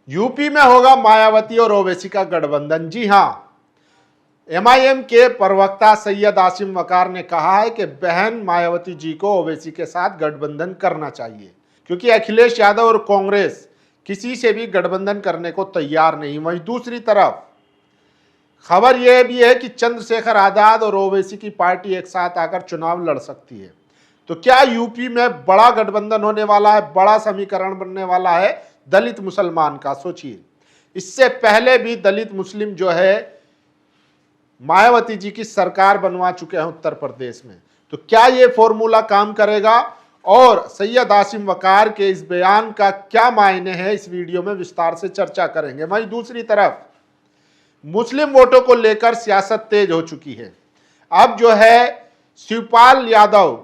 UP में होगा मायावती और ओवैसी का गठबंधन। जी हां, एमआईएम के प्रवक्ता सैयद आसिम वकार ने कहा है कि बहन मायावती जी को ओवैसी के साथ गठबंधन करना चाहिए, क्योंकि अखिलेश यादव और कांग्रेस किसी से भी गठबंधन करने को तैयार नहीं। वहीं दूसरी तरफ खबर यह भी है कि चंद्रशेखर आजाद और ओवैसी की पार्टी एक साथ आकर चुनाव लड़ सकती है। तो क्या यूपी में बड़ा गठबंधन होने वाला है, बड़ा समीकरण बनने वाला है दलित मुसलमान का? सोचिए, इससे पहले भी दलित मुस्लिम जो है मायावती जी की सरकार बनवा चुके हैं उत्तर प्रदेश में। तो क्या ये फॉर्मूला काम करेगा और सैयद आसिम वकार के इस बयान का क्या मायने हैं, इस वीडियो में विस्तार से चर्चा करेंगे। वहीं दूसरी तरफ मुस्लिम वोटों को लेकर सियासत तेज हो चुकी है। अब जो है शिवपाल यादव,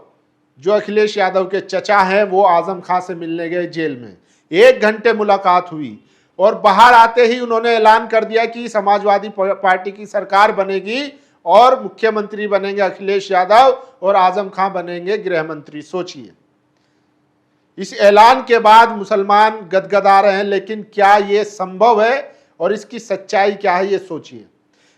जो अखिलेश यादव के चचा हैं, वो आजम खां से मिलने गए जेल में। 1 घंटे मुलाकात हुई और बाहर आते ही उन्होंने ऐलान कर दिया कि समाजवादी पार्टी की सरकार बनेगी और मुख्यमंत्री बनेंगे अखिलेश यादव और आजम खां बनेंगे गृह मंत्री। सोचिए, इस ऐलान के बाद मुसलमान गदगदा रहे हैं, लेकिन क्या यह संभव है और इसकी सच्चाई क्या है, ये सोचिए।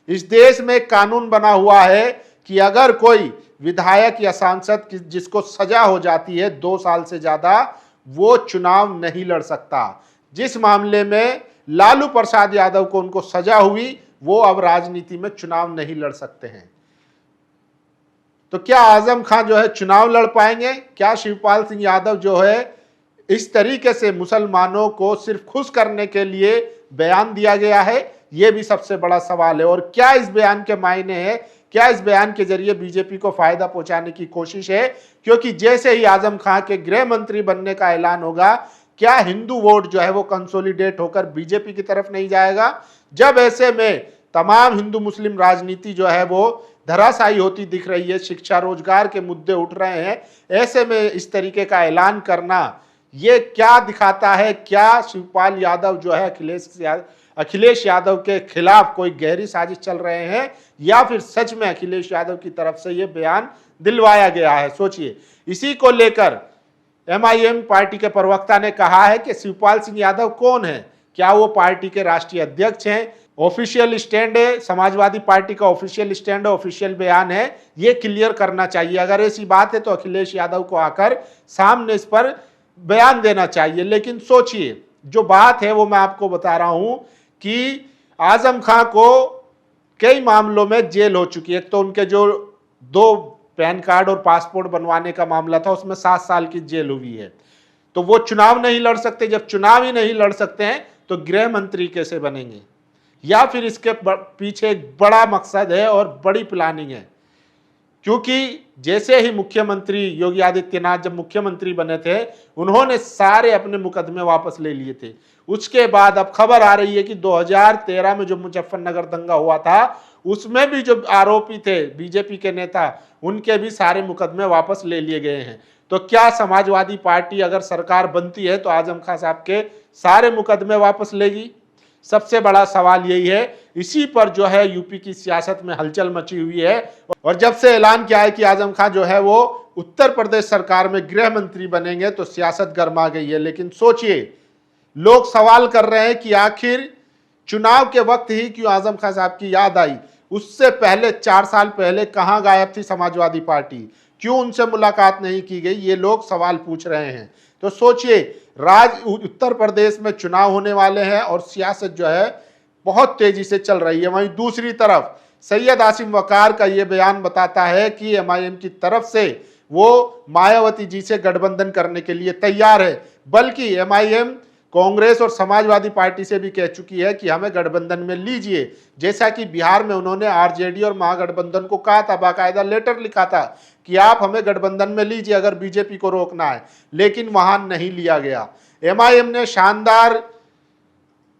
इस देश में कानून बना हुआ है कि अगर कोई विधायक या सांसद जिसको सजा हो जाती है 2 साल से ज्यादा, वो चुनाव नहीं लड़ सकता। जिस मामले में लालू प्रसाद यादव को उनको सजा हुई, वो अब राजनीति में चुनाव नहीं लड़ सकते हैं। तो क्या आजम खां जो है चुनाव लड़ पाएंगे? क्या शिवपाल सिंह यादव जो है इस तरीके से मुसलमानों को सिर्फ खुश करने के लिए बयान दिया गया है? यह भी सबसे बड़ा सवाल है। और क्या इस बयान के मायने हैं? क्या इस बयान के जरिए बीजेपी को फायदा पहुंचाने की कोशिश है? क्योंकि जैसे ही आजम खां के गृह मंत्री बनने का ऐलान होगा, क्या हिंदू वोट जो है वो कंसोलिडेट होकर बीजेपी की तरफ नहीं जाएगा? जब ऐसे में तमाम हिंदू मुस्लिम राजनीति जो है वो धराशायी होती दिख रही है, शिक्षा रोजगार के मुद्दे उठ रहे हैं, ऐसे में इस तरीके का ऐलान करना ये क्या दिखाता है? क्या शिवपाल यादव जो है अखिलेश यादव के खिलाफ कोई गहरी साजिश चल रहे हैं, या फिर सच में अखिलेश यादव की तरफ से ये बयान दिलवाया गया है? सोचिए। इसी को लेकर एमआईएम पार्टी के प्रवक्ता ने कहा है कि शिवपाल सिंह यादव कौन है, क्या वो पार्टी के राष्ट्रीय अध्यक्ष हैं? ऑफिशियल स्टैंड है, समाजवादी पार्टी का ऑफिशियल स्टैंड है, ऑफिशियल बयान है, ये क्लियर करना चाहिए। अगर ऐसी बात है तो अखिलेश यादव को आकर सामने इस पर बयान देना चाहिए। लेकिन सोचिए, जो बात है वो मैं आपको बता रहा हूं कि आजम खां को कई मामलों में जेल हो चुकी है। तो उनके जो 2 पैन कार्ड और पासपोर्ट बनवाने का मामला था, उसमें 7 साल की जेल हुई है। तो वो चुनाव नहीं लड़ सकते। जब चुनाव ही नहीं लड़ सकते हैं तो गृह मंत्री कैसे बनेंगे? या फिर इसके पीछे एक बड़ा मकसद है और बड़ी प्लानिंग है। क्योंकि जैसे ही मुख्यमंत्री योगी आदित्यनाथ जब मुख्यमंत्री बने थे, उन्होंने सारे अपने मुकदमे वापस ले लिए थे। उसके बाद अब खबर आ रही है कि 2013 में जो मुजफ्फरनगर दंगा हुआ था, उसमें भी जो आरोपी थे बीजेपी के नेता, उनके भी सारे मुकदमे वापस ले लिए गए हैं। तो क्या समाजवादी पार्टी अगर सरकार बनती है तो आजम खां साहब के सारे मुकदमे वापस लेगी? सबसे बड़ा सवाल यही है। इसी पर जो है यूपी की सियासत में हलचल मची हुई है। और जब से ऐलान किया है कि आजम खां जो है वो उत्तर प्रदेश सरकार में गृह मंत्री बनेंगे, तो सियासत गर्मा गई है। लेकिन सोचिए, लोग सवाल कर रहे हैं कि आखिर चुनाव के वक्त ही क्यों आजम खां साहब की याद आई? उससे पहले 4 साल पहले कहां गायब थी समाजवादी पार्टी? क्यों उनसे मुलाकात नहीं की गई? ये लोग सवाल पूछ रहे हैं। तो सोचिए, उत्तर प्रदेश में चुनाव होने वाले हैं और सियासत जो है बहुत तेजी से चल रही है। वहीं दूसरी तरफ सैयद आसिम वकार का यह बयान बताता है कि एमआईएम की तरफ से वो मायावती जी से गठबंधन करने के लिए तैयार है। बल्कि एमआईएम कांग्रेस और समाजवादी पार्टी से भी कह चुकी है कि हमें गठबंधन में लीजिए। जैसा कि बिहार में उन्होंने आरजेडी और महागठबंधन को कहा था, बाकायदा लेटर लिखा था कि आप हमें गठबंधन में लीजिए अगर बीजेपी को रोकना है, लेकिन वहां नहीं लिया गया। एमआईएम ने शानदार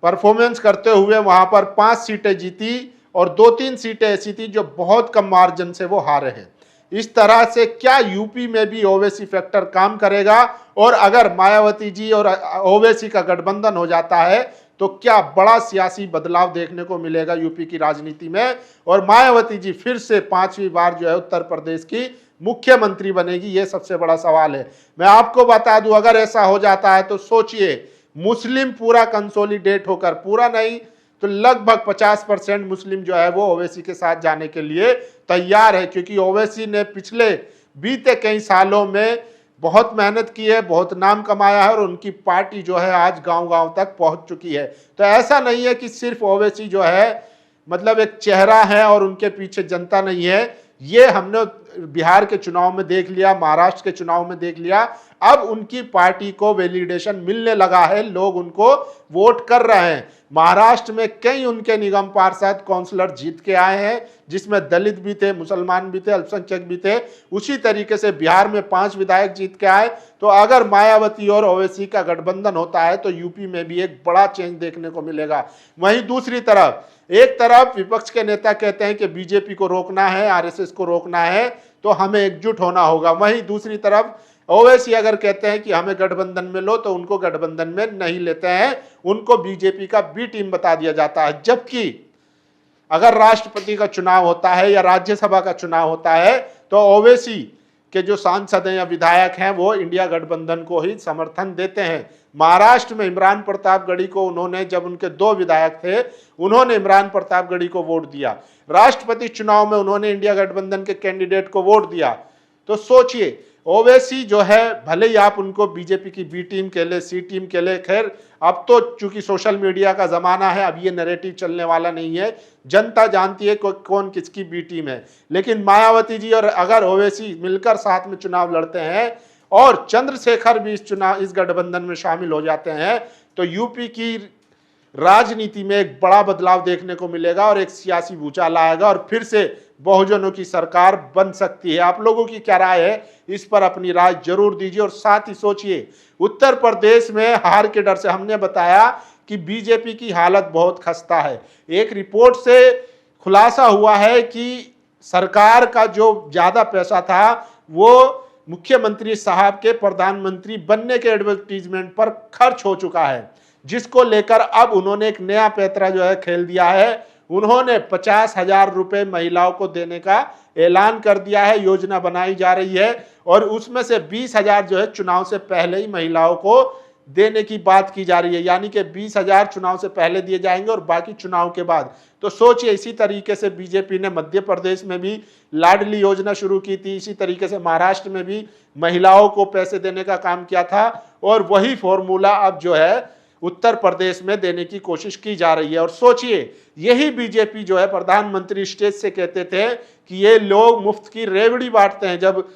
परफॉर्मेंस करते हुए वहां पर 5 सीटें जीती और 2-3 सीटें ऐसी थी जो बहुत कम मार्जिन से वो हारे हैं। इस तरह से क्या यूपी में भी ओवैसी फैक्टर काम करेगा? और अगर मायावती जी और ओवैसी का गठबंधन हो जाता है तो क्या बड़ा सियासी बदलाव देखने को मिलेगा यूपी की राजनीति में, और मायावती जी फिर से 5वीं बार जो है उत्तर प्रदेश की मुख्यमंत्री बनेगी? ये सबसे बड़ा सवाल है। मैं आपको बता दूं, अगर ऐसा हो जाता है तो सोचिए, मुस्लिम पूरा कंसोलिडेट होकर, पूरा नहीं तो लगभग 50% मुस्लिम जो है वो ओवैसी के साथ जाने के लिए तैयार है, क्योंकि ओवैसी ने पिछले बीते कई सालों में बहुत मेहनत की है, बहुत नाम कमाया है और उनकी पार्टी जो है आज गांव-गांव तक पहुंच चुकी है। तो ऐसा नहीं है कि सिर्फ ओवैसी जो है मतलब एक चेहरा है और उनके पीछे जनता नहीं है। ये हमने बिहार के चुनाव में देख लिया, महाराष्ट्र के चुनाव में देख लिया। अब उनकी पार्टी को वैलिडेशन मिलने लगा है, लोग उनको वोट कर रहे हैं। महाराष्ट्र में कई उनके निगम पार्षद काउंसलर जीत के आए हैं, जिसमें दलित भी थे, मुसलमान भी थे, अल्पसंख्यक भी थे। उसी तरीके से बिहार में 5 विधायक जीत के आए। तो अगर मायावती और ओवैसी का गठबंधन होता है तो यूपी में भी एक बड़ा चेंज देखने को मिलेगा। वहीं दूसरी तरफ, एक तरफ विपक्ष के नेता कहते हैं कि बीजेपी को रोकना है, आरएसएस को रोकना है, तो हमें एकजुट होना होगा। वहीं दूसरी तरफ ओवैसी अगर कहते हैं कि हमें गठबंधन में लो, तो उनको गठबंधन में नहीं लेते हैं, उनको बीजेपी का बी टीम बता दिया जाता है। जबकि अगर राष्ट्रपति का चुनाव होता है या राज्यसभा का चुनाव होता है तो ओवैसी के जो सांसद हैं या विधायक हैं वो इंडिया गठबंधन को ही समर्थन देते हैं। महाराष्ट्र में इमरान प्रतापगढ़ी को उन्होंने, जब उनके 2 विधायक थे, उन्होंने इमरान प्रतापगढ़ी को वोट दिया। राष्ट्रपति चुनाव में उन्होंने इंडिया गठबंधन के कैंडिडेट को वोट दिया। तो सोचिए, ओवैसी जो है, भले ही आप उनको बीजेपी की बी टीम के लिए, सी टीम के लिए, खैर अब तो चूंकि सोशल मीडिया का जमाना है, अब ये नैरेटिव चलने वाला नहीं है, जनता जानती है कौन किसकी बी टीम है। लेकिन मायावती जी और अगर ओवैसी मिलकर साथ में चुनाव लड़ते हैं और चंद्रशेखर भी इस गठबंधन में शामिल हो जाते हैं, तो यूपी की राजनीति में एक बड़ा बदलाव देखने को मिलेगा और एक सियासी भूचाल आएगा और फिर से बहुजनों की सरकार बन सकती है। आप लोगों की क्या राय है, इस पर अपनी राय जरूर दीजिए। और साथ ही सोचिए, उत्तर प्रदेश में हार के डर से हमने बताया कि बीजेपी की हालत बहुत खस्ता है। एक रिपोर्ट से खुलासा हुआ है कि सरकार का जो ज्यादा पैसा था वो मुख्यमंत्री साहब के प्रधानमंत्री बनने के एडवर्टीजमेंट पर खर्च हो चुका है, जिसको लेकर अब उन्होंने एक नया पैंतरा जो है खेल दिया है। उन्होंने 50,000 रुपए महिलाओं को देने का ऐलान कर दिया है, योजना बनाई जा रही है और उसमें से 20,000 जो है चुनाव से पहले ही महिलाओं को देने की बात की जा रही है, यानी कि 20,000 चुनाव से पहले दिए जाएंगे और बाकी चुनाव के बाद। तो सोचिए, इसी तरीके से बीजेपी ने मध्य प्रदेश में भी लाडली योजना शुरू की थी, इसी तरीके से महाराष्ट्र में भी महिलाओं को पैसे देने का काम किया था और वही फॉर्मूला अब जो है उत्तर प्रदेश में देने की कोशिश की जा रही है। और सोचिए, यही बीजेपी जो है प्रधानमंत्री स्टेज से कहते थे कि ये लोग मुफ्त की रेवड़ी बांटते हैं। जब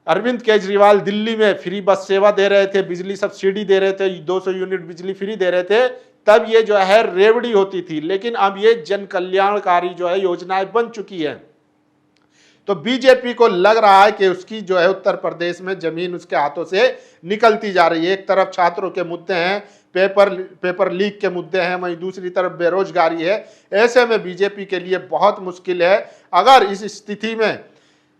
अरविंद केजरीवाल दिल्ली में फ्री बस सेवा दे रहे थे, बिजली सब्सिडी दे रहे थे, 200 यूनिट बिजली फ्री दे रहे थे, तब ये जो है रेवड़ी होती थी। लेकिन अब ये जन कल्याणकारी जो है योजनाएं बन चुकी है। तो बीजेपी को लग रहा है कि उसकी जो है उत्तर प्रदेश में जमीन उसके हाथों से निकलती जा रही है। एक तरफ छात्रों के मुद्दे हैं, पेपर लीक के मुद्दे हैं, वहीं दूसरी तरफ बेरोजगारी है। ऐसे में बीजेपी के लिए बहुत मुश्किल है। अगर इस स्थिति में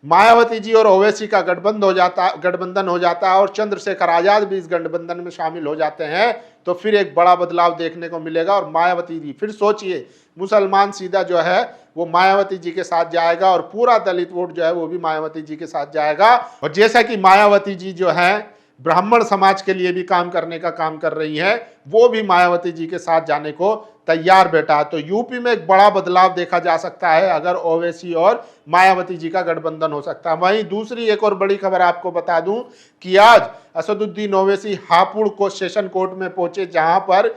मायावती जी और ओवैसी का गठबंधन हो जाता है और चंद्रशेखर आजाद भी इस गठबंधन में शामिल हो जाते हैं, तो फिर एक बड़ा बदलाव देखने को मिलेगा। और मायावती जी, फिर सोचिए, मुसलमान सीधा जो है वो मायावती जी के साथ जाएगा और पूरा दलित वोट जो है वो भी मायावती जी के साथ जाएगा। और जैसा कि मायावती जी जो है ब्राह्मण समाज के लिए भी काम करने का काम कर रही है, वो भी मायावती जी के साथ जाने को तैयार बैठा है। तो यूपी में एक बड़ा बदलाव देखा जा सकता है अगर ओवैसी और मायावती जी का गठबंधन हो सकता है। वहीं दूसरी एक और बड़ी खबर आपको बता दूं कि आज असदुद्दीन ओवैसी हापुड़ को सेशन कोर्ट में पहुंचे, जहां पर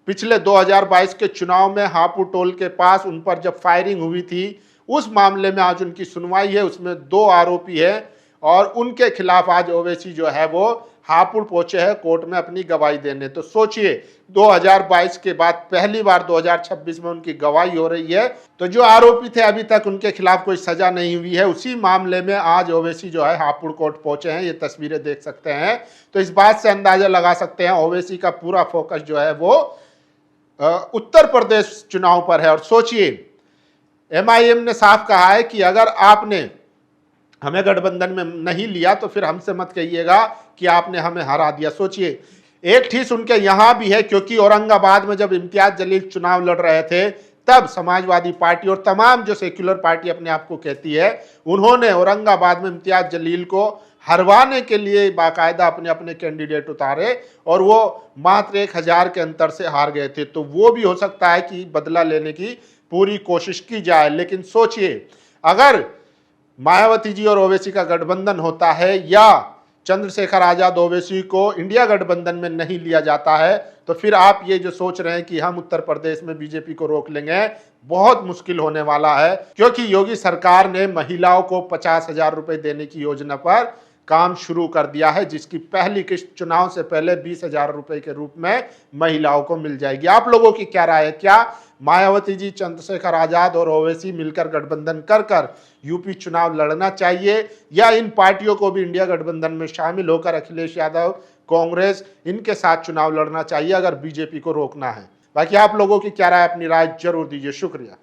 पिछले 2022 के चुनाव में हापुड़ टोल के पास उन पर जब फायरिंग हुई थी, उस मामले में आज उनकी सुनवाई है। उसमें 2 आरोपी है और उनके खिलाफ आज ओवैसी जो है वो हापुड़ पहुंचे हैं कोर्ट में अपनी गवाही देने। तो सोचिए, 2022 के बाद पहली बार 2026 में उनकी गवाही हो रही है। तो जो आरोपी थे अभी तक उनके खिलाफ कोई सजा नहीं हुई है, उसी मामले में आज ओवैसी जो है हापुड़ कोर्ट पहुंचे हैं। ये तस्वीरें देख सकते हैं। तो इस बात से अंदाजा लगा सकते हैं ओवैसी का पूरा फोकस जो है वो उत्तर प्रदेश चुनाव पर है। और सोचिए, MIM ने साफ कहा है कि अगर आपने हमें गठबंधन में नहीं लिया तो फिर हमसे मत कहिएगा कि आपने हमें हरा दिया। सोचिए, एक ठीस उनके यहां भी है, क्योंकि औरंगाबाद में जब इम्तियाज जलील चुनाव लड़ रहे थे तब समाजवादी पार्टी और तमाम जो सेक्युलर पार्टी अपने आप को कहती है, उन्होंने औरंगाबाद में इम्तियाज जलील को हरवाने के लिए बाकायदा अपने अपने कैंडिडेट उतारे और वो मात्र 1000 के अंतर से हार गए थे। तो वो भी हो सकता है कि बदला लेने की पूरी कोशिश की जाए। लेकिन सोचिए, अगर मायावती जी और ओवैसी का गठबंधन होता है या चंद्रशेखर आजाद ओवैसी को इंडिया गठबंधन में नहीं लिया जाता है, तो फिर आप ये जो सोच रहे हैं कि हम उत्तर प्रदेश में बीजेपी को रोक लेंगे, बहुत मुश्किल होने वाला है। क्योंकि योगी सरकार ने महिलाओं को 50,000 रुपए देने की योजना पर काम शुरू कर दिया है, जिसकी पहली किस्त चुनाव से पहले 20,000 रुपए के रूप में महिलाओं को मिल जाएगी। आप लोगों की क्या राय है? क्या मायावती जी, चंद्रशेखर आजाद और ओवैसी मिलकर गठबंधन कर कर यूपी चुनाव लड़ना चाहिए, या इन पार्टियों को भी इंडिया गठबंधन में शामिल होकर अखिलेश यादव, कांग्रेस, इनके साथ चुनाव लड़ना चाहिए अगर बीजेपी को रोकना है? बाकी आप लोगों की क्या राय, अपनी राय जरूर दीजिए। शुक्रिया।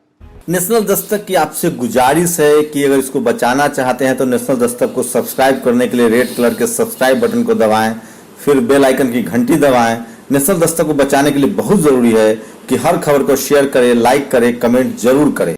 नेशनल दस्तक की आपसे गुजारिश है कि अगर इसको बचाना चाहते हैं तो नेशनल दस्तक को सब्सक्राइब करने के लिए रेड कलर के सब्सक्राइब बटन को दबाएं, फिर बेल आइकन की घंटी दबाएं। नेशनल दस्तक को बचाने के लिए बहुत जरूरी है कि हर खबर को शेयर करें, लाइक करें, कमेंट जरूर करें।